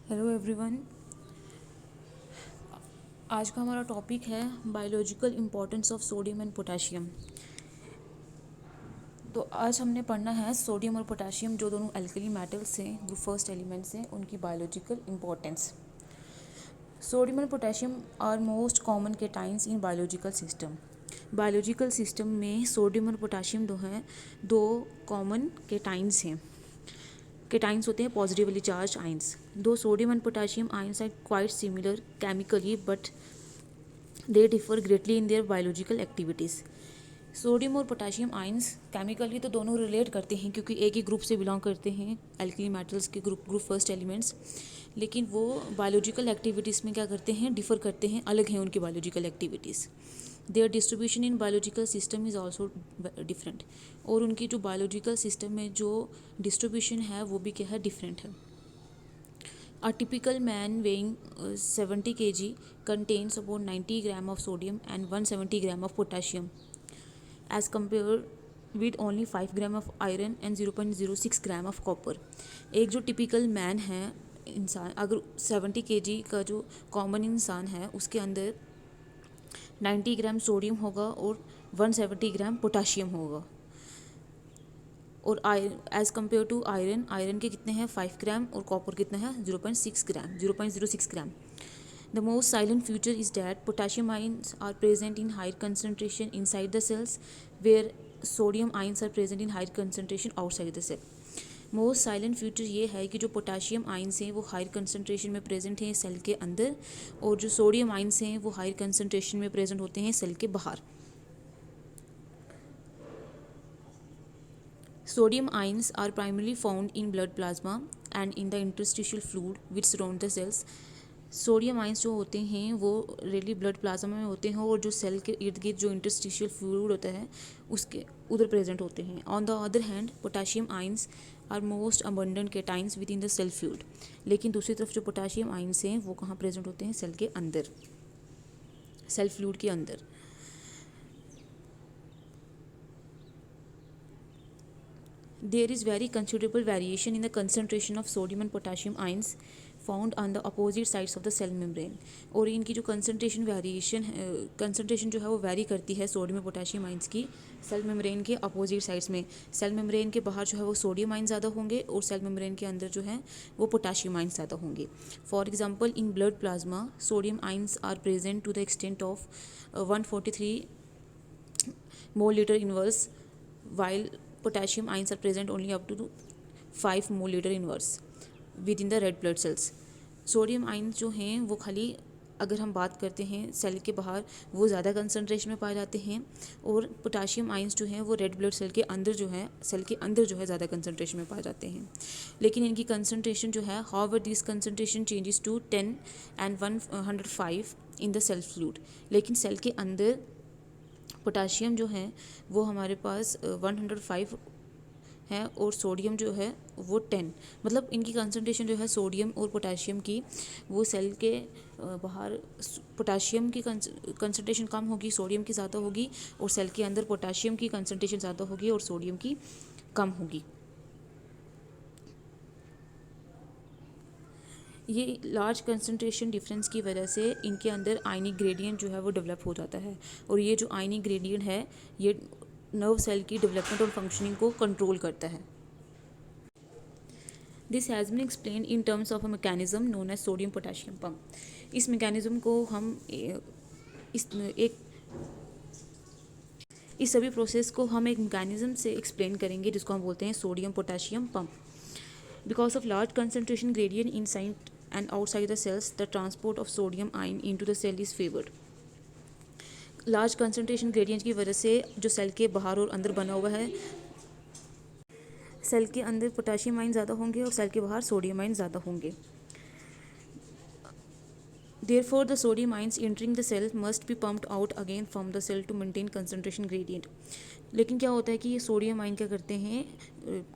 Hello everyone. आज का हमारा टॉपिक है biological importance of sodium and potassium. तो आज हमने पढ़ना है सोडियम और पोटेशियम जो दोनों एल्कली मेटल्स हैं, जो फर्स्ट एलिमेंट्स हैं, उनकी biological importance. Sodium and potassium are most common cations in biological system. Biological system में सोडियम और पोटेशियम दो कॉमन केटाइंस हैं। केटाइंस होते हैं पॉजिटिवली चार्ज आइंस। दो sodium and potassium ions are quite similar chemically but they differ greatly in their biological activities. Sodium और potassium ions chemically तो दोनों रिलेट करते हैं क्योंकि एक ही ग्रुप से बिलोंग करते हैं, एल्कली मेटल्स के ग्रुप फर्स्ट एलिमेंट्स। लेकिन वो बायोलॉजिकल एक्टिविटीज़ में क्या करते हैं, डिफर करते हैं, अलग हैं उनकी biological activities. There distribution in biological system is also different. और उनकी जो बायोलॉजिकल सिस्टम में जो डिस्ट्रीब्यूशन है वो भी क्या है, डिफरेंट है। A typical man weighing 70 kg contains about 90 gram of sodium and 170 gram of potassium as compared with only 5 gram of iron and 0.06 gram of copper। एक जो टिपिकल मैन है इंसान, अगर 70 kg का जो कॉमन इंसान है उसके अंदर 90 ग्राम सोडियम होगा और 170 ग्राम पोटाशियम होगा। और एज़ कम्पेयर टू आयरन के कितने हैं, 5 ग्राम, और कॉपर कितना है, 0.06 gram. The most silent feature is that potassium ions are present in higher concentration inside the cells where sodium ions are present in higher concentration outside the cell. Most silent feature ये है कि जो potassium ions हैं वो higher concentration में present हैं cell के अंदर, और जो सोडियम आइंस हैं वो हायर कंसनट्रेशन में प्रेजेंट होते हैं सेल के बाहर। Sodium ions are primarily found in blood plasma and in the interstitial fluid which surround the cells। Sodium ions जो होते हैं वो रेली ब्लड प्लाज्मा में होते हैं और जो सेल के इर्द गिर्द जो इंटरस्टिशियल फ्लूइड होता है उसके उधर प्रेजेंट होते हैं। On the other hand potassium ions are most abundant cations within the cell fluid. लेकिन दूसरी तरफ जो पोटेशियम आइंस हैं वो कहाँ प्रेजेंट होते हैं, सेल के अंदर, सेल फ्लूइड के अंदर। There is very considerable variation in the concentration of sodium and potassium ions found on the opposite sides of the cell membrane। और इनकी जो कंसनट्रेशन जो है वो वैरी करती है सोडियम और पोटेशियम आइंस की सेल मेम्ब्रेन के अपोजिट साइड्स में। सेल मेम्ब्रेन के बाहर जो है वो सोडियम आइंस ज़्यादा होंगे और सेल मेम्ब्रेन के अंदर जो है वो पोटेशियम आइंस ज़्यादा होंगे। For example in blood plasma sodium ions are present to the extent of 143 mole inverse while potassium ions are present only up to 5 mole inverse within the red blood cells. Sodium ions जो हैं वो खाली अगर हम बात करते हैं cell के बाहर वो ज़्यादा कंसनट्रेशन में पाए जाते हैं, और पोटाशियम आइंस जो हैं वो रेड ब्लड सेल के अंदर जो है, सेल के अंदर जो है ज़्यादा कंसनट्रेशन में पाए जाते हैं। लेकिन इनकी कंसनट्रेशन जो है, however this concentration changes to 10 and 105 in the cell fluid. लेकिन सेल के अंदर पोटाशियम जो है वो हमारे पास 105 है और सोडियम जो है वो 10। मतलब इनकी कंसनट्रेशन जो है सोडियम और पोटाशियम की वो सेल के बाहर पोटाशियम की कंसनट्रेशन कम होगी, सोडियम की ज़्यादा होगी, और सेल के अंदर पोटाशियम की कंसनट्रेशन ज़्यादा होगी और सोडियम की कम होगी। ये लार्ज कंसनट्रेशन डिफरेंस की वजह से इनके अंदर आयनिक ग्रेडियंट जो है वो डेवलप हो जाता है, और ये जो आयनिक ग्रेडियंट है ये नर्व सेल की डेवलपमेंट और फंक्शनिंग को कंट्रोल करता है। This has been explain in terms of a mechanism known as sodium potassium pump. इस मैकेनिज्म को हम इस सभी प्रोसेस को हम एक मैकेनिज्म से एक्सप्लेन करेंगे जिसको हम बोलते हैं sodium potassium pump. Because of large concentration gradient inside and outside the cells the transport of sodium ion into the cell is favored। Large concentration gradient की वजह से जो सेल के बाहर और अंदर बना हुआ है, सेल के अंदर पोटेशियम आयन ज़्यादा होंगे और सेल के बाहर सोडियम आयन ज़्यादा होंगे। Therefore the sodium ions entering the cell must be pumped out again from the cell to maintain concentration gradient। लेकिन क्या होता है कि ये सोडियम आयन क्या करते हैं,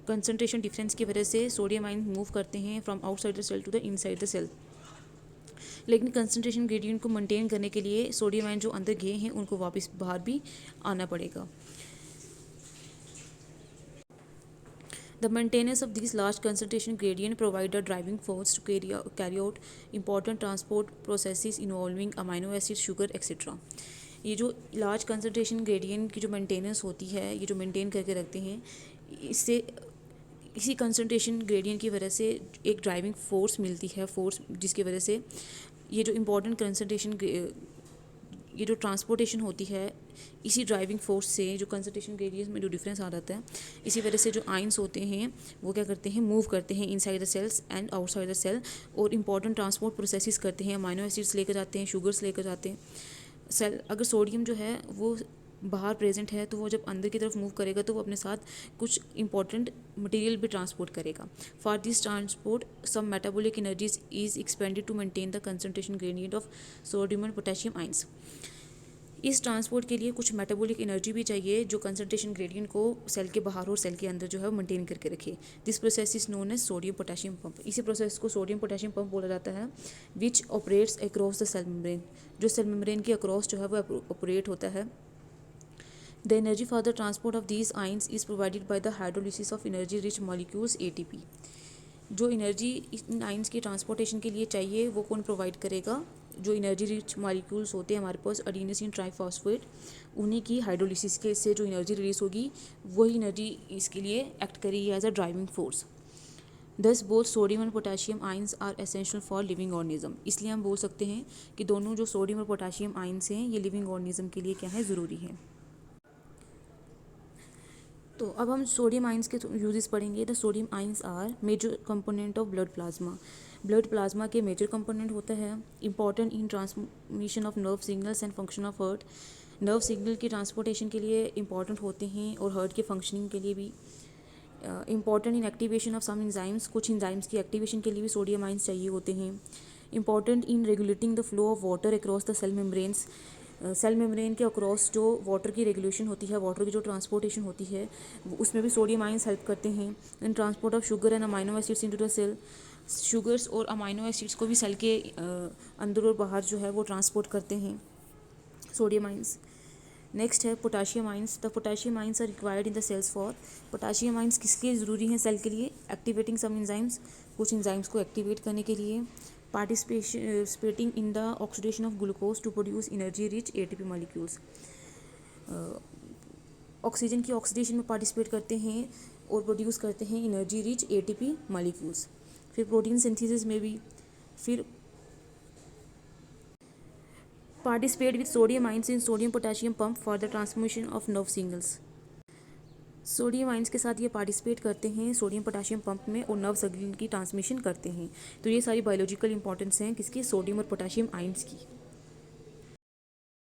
कंसनट्रेशन डिफरेंस की वजह से सोडियम आयन मूव करते हैं from outside the cell to the inside the cell. लेकिन कंसनट्रेशन ग्रेडियंट को मेंटेन करने के लिए सोडियम आयन जो अंदर गए हैं उनको वापस बाहर भी आना पड़ेगा। The maintenance of these large concentration gradient provide a driving force to carry out important transport processes involving amino acids, sugar, etc. ये जो लार्ज कंसनट्रेशन ग्रेडियंट की जो मेंटेनेंस होती है, ये जो मेंटेन करके रखते हैं, इससे इसी कंसनट्रेशन ग्रेडियंट की वजह से एक ड्राइविंग फोर्स मिलती है, फोर्स जिसकी वजह से ये जो इम्पोर्टेंट कंसनट्रेशन, ये जो ट्रांसपोर्टेशन होती है, इसी ड्राइविंग फोर्स से जो कंसनट्रेशन ग्रेडियंट में जो डिफरेंस आ जाता है, इसी वजह से जो आइंस होते हैं वो क्या करते हैं, मूव करते हैं inside the cells and outside the cell, और इंपॉर्टेंट ट्रांसपोर्ट प्रोसेसेस करते हैं, अमाइनो एसिड्स लेकर जाते हैं, शुगर्स लेकर जाते हैं। सेल अगर सोडियम जो है वो बाहर प्रेजेंट है तो वो जब अंदर की तरफ मूव करेगा तो वो अपने साथ कुछ इंपॉर्टेंट मटेरियल भी ट्रांसपोर्ट करेगा। For this transport some metabolic energies is expended to maintain the concentration gradient of sodium and potassium ions. इस ट्रांसपोर्ट के लिए कुछ मेटाबॉलिक एनर्जी भी चाहिए जो कंसंट्रेशन ग्रेडियंट को सेल के बाहर और सेल के अंदर जो है मेंटेन करके रखे। This process is known as sodium potassium pump. इसी प्रोसेस को सोडियम पोटेशियम पंप बोला जाता है, which operates across the cell membrane, जो सेल मेम्ब्रेन के अक्रॉस जो है वो ऑपरेट होता है। The energy for the transport of these ions is provided by the hydrolysis of energy rich molecules ATP। जो एनर्जी इन आइंस की transportation के लिए चाहिए वो कौन प्रोवाइड करेगा, जो एनर्जी रिच मॉलिक्यूल्स होते हैं हमारे पास एडिनोसिन ट्राइफॉस्फेट, उन्हीं की हाइड्रोलिसिस के से जो एनर्जी रिलीज होगी वही एनर्जी इसके लिए एक्ट करेगी as a driving force. Thus both sodium and potassium ions are essential for living organism. इसलिए हम बोल सकते हैं कि दोनों जो सोडियम और पोटेशियम आइंस हैं ये लिविंग ऑर्गेनिज्म के लिए क्या है, ज़रूरी है। तो अब हम सोडियम आइंस के यूजेस पढ़ेंगे। The sodium ions are major component of blood plasma. Blood plasma के मेजर कंपोनेंट होता है, important in transmission of nerve signals and function of heart. Nerve signal की ट्रांसपोर्टेशन के लिए इंपॉर्टेंट होते हैं और हार्ट के फंक्शनिंग के लिए भी important in activation of some enzymes. कुछ एंजाइम्स की एक्टिवेशन के लिए भी सोडियम आइंस चाहिए होते हैं। Important in regulating the flow of water across the cell membranes. Cell membrane के अक्रॉस जो वाटर की रेगुलेशन होती है, वाटर की जो ट्रांसपोर्टेशन होती है, उसमें भी सोडियम आइंस हेल्प करते हैं। In transport of sugar and amino acids into the cell. Sugars और अमाइनो एसिड्स को भी सेल के अंदर और बाहर जो है वो ट्रांसपोर्ट करते हैं सोडियम आइंस। नेक्स्ट है potassium ions. The potassium ions are required in the cells for. Potassium ions किसके लिए ज़रूरी हैं सेल के लिए, एक्टिवेटिंग सम एंजाइम्स, कुछ एंजाइम्स को एक्टिवेट करने के लिए। Participating in the oxidation of glucose to produce energy rich ATP molecules. Oxygen की ऑक्सीडेशन में पार्टिसिपेट करते हैं और प्रोड्यूस करते हैं एनर्जी रिच एटीपी मॉलिक्यूल्स। फिर प्रोटीन सिंथेसिस में भी, फिर participate with sodium ions in sodium potassium pump for the transmission of nerve signals. Sodium ions के साथ ये पार्टिसिपेट करते हैं सोडियम पोटेशियम पंप में और नर्व सिग्नल की ट्रांसमिशन करते हैं। तो ये सारी बायोलॉजिकल इंपॉर्टेंस हैं किसकी, सोडियम और पोटेशियम आइंस की।